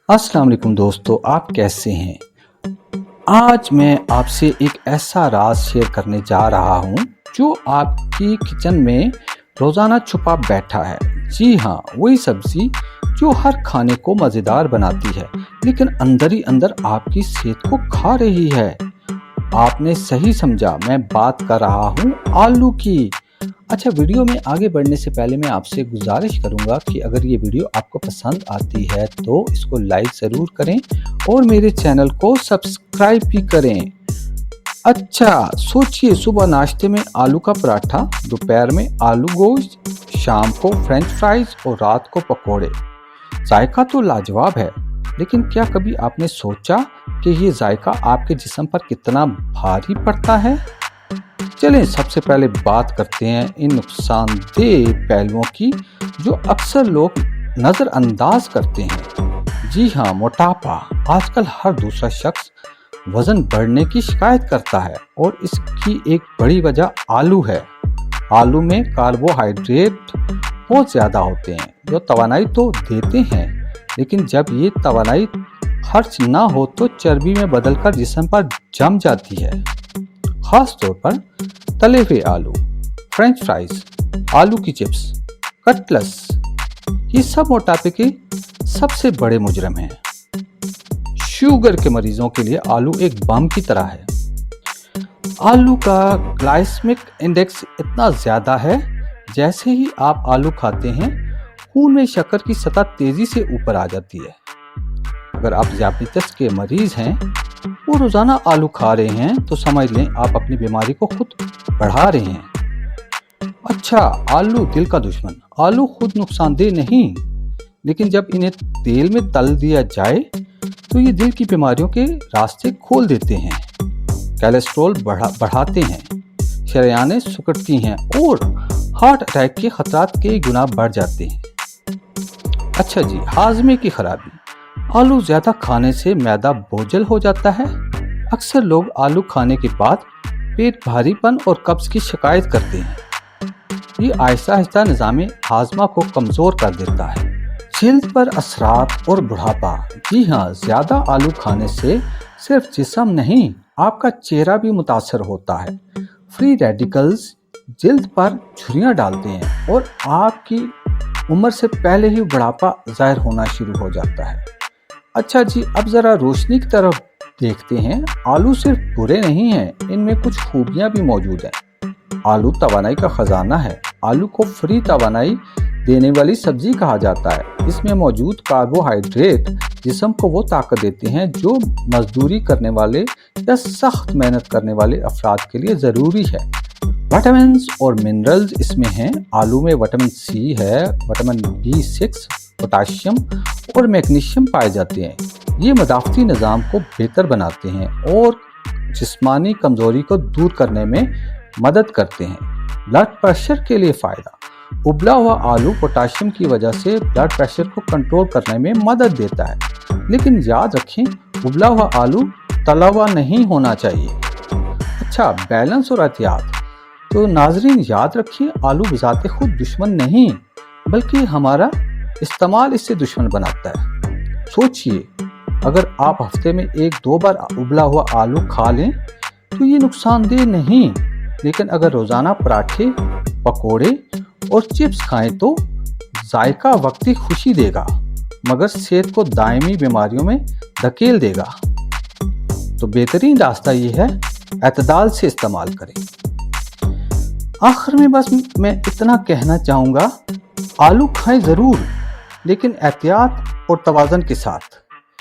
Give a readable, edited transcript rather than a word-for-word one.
अस्सलाम वालेकुम दोस्तों, आप कैसे हैं। आज मैं आपसे एक ऐसा राज शेयर करने जा रहा हूं जो आपकी किचन में रोज़ाना छुपा बैठा है। जी हाँ, वही सब्ज़ी जो हर खाने को मज़ेदार बनाती है लेकिन अंदर ही अंदर आपकी सेहत को खा रही है। आपने सही समझा, मैं बात कर रहा हूँ आलू की। अच्छा, वीडियो में आगे बढ़ने से पहले मैं आपसे गुजारिश करूंगा कि अगर ये वीडियो आपको पसंद आती है तो इसको लाइक ज़रूर करें और मेरे चैनल को सब्सक्राइब भी करें। अच्छा, सोचिए, सुबह नाश्ते में आलू का पराठा, दोपहर में आलू गोश्त, शाम को फ्रेंच फ्राइज और रात को पकोड़े। जायका तो लाजवाब है, लेकिन क्या कभी आपने सोचा कि ये जायका आपके जिस्म पर कितना भारी पड़ता है। चलें सबसे पहले बात करते हैं इन नुकसानदेह पहलुओं की जो अक्सर लोग नज़रअंदाज करते हैं। जी हाँ, मोटापा। आजकल हर दूसरा शख्स वज़न बढ़ने की शिकायत करता है और इसकी एक बड़ी वजह आलू है। आलू में कार्बोहाइड्रेट बहुत ज़्यादा होते हैं जो तवानाई तो देते हैं, लेकिन जब ये तवानाई खर्च ना हो तो चर्बी में बदलकर जिस्म पर जम जाती है। खास तौर पर तले हुए आलू, फ्रेंच फ्राइज, आलू की चिप्स, कटलेट्स, ये सब मोटापे के सबसे बड़े मुजरम हैं। शुगर के मरीजों के लिए आलू एक बम की तरह है। आलू का ग्लाइसेमिक इंडेक्स इतना ज़्यादा है, जैसे ही आप आलू खाते हैं खून में शक्कर की सतह तेज़ी से ऊपर आ जाती है। अगर आप ज़ियादतीस के मरीज़ हैं, वो रोज़ाना आलू खा रहे हैं, तो समझ लें आप अपनी बीमारी को खुद बढ़ा रहे हैं। अच्छा, आलू दिल का दुश्मन। आलू खुद नुकसानदेह नहीं, लेकिन जब इन्हें तेल में तल दिया जाए तो ये दिल की बीमारियों के रास्ते खोल देते हैं, कोलेस्ट्रॉल बढ़ाते हैं, शरेयानें सिकुड़ती हैं और हार्ट अटैक के खतरात कई गुना बढ़ जाते हैं। अच्छा जी, हाजमे की खराबी। आलू ज़्यादा खाने से मैदा बोझल हो जाता है। अक्सर लोग आलू खाने के बाद पेट भारीपन और कब्ज की शिकायत करते हैं। ये आहिस्ता आहिस्ता निज़ाम हाजमा को कमज़ोर कर देता है। जिल्द पर असरात और बुढ़ापा। जी हाँ, ज़्यादा आलू खाने से सिर्फ जिस्म नहीं, आपका चेहरा भी मुतासर होता है। फ्री रेडिकल्स जिल्द पर झुर्रियाँ डालते हैं और आपकी उम्र से पहले ही बुढ़ापा ज़ाहिर होना शुरू हो जाता है। अच्छा जी, अब ज़रा रोशनी की तरफ देखते हैं। आलू सिर्फ बुरे नहीं हैं, इनमें कुछ खूबियाँ भी मौजूद हैं। आलू तवानाई का ख़जाना है। आलू को फ्री तवानाई देने वाली सब्जी कहा जाता है। इसमें मौजूद कार्बोहाइड्रेट जिस्म को वो ताकत देते हैं जो मजदूरी करने वाले या सख्त मेहनत करने वाले अफराद के लिए ज़रूरी है। विटामिन्स और मिनरल्स इसमें हैं। आलू में विटामिन सी है, विटामिन B6, पोटाशियम और मैग्नीशियम पाए जाते हैं। ये मदाफ़ती निज़ाम को बेहतर बनाते हैं और जिस्मानी कमज़ोरी को दूर करने में मदद करते हैं। ब्लड प्रेशर के लिए फ़ायदा। उबला हुआ आलू पोटाशियम की वजह से ब्लड प्रेशर को कंट्रोल करने में मदद देता है, लेकिन याद रखें, उबला हुआ आलू तला हुआ नहीं होना चाहिए। अच्छा, बैलेंस और एहतियात। तो नाजरीन याद रखिए, आलू बज़ाते खुद दुश्मन नहीं, बल्कि हमारा इस्तेमाल इससे दुश्मन बनाता है। सोचिए, अगर आप हफ्ते में 1-2 बार उबला हुआ आलू खा लें तो ये नुकसानदेह नहीं, लेकिन अगर रोज़ाना पराठे, पकोड़े और चिप्स खाएं तो जायका वक्ती खुशी देगा, मगर सेहत को दायमी बीमारियों में धकेल देगा। तो बेहतरीन रास्ता ये है, एतदाल से इस्तेमाल करें। आखिर में बस मैं इतना कहना चाहूँगा, आलू खाएं ज़रूर, लेकिन एहतियात और तवाज़ुन के साथ।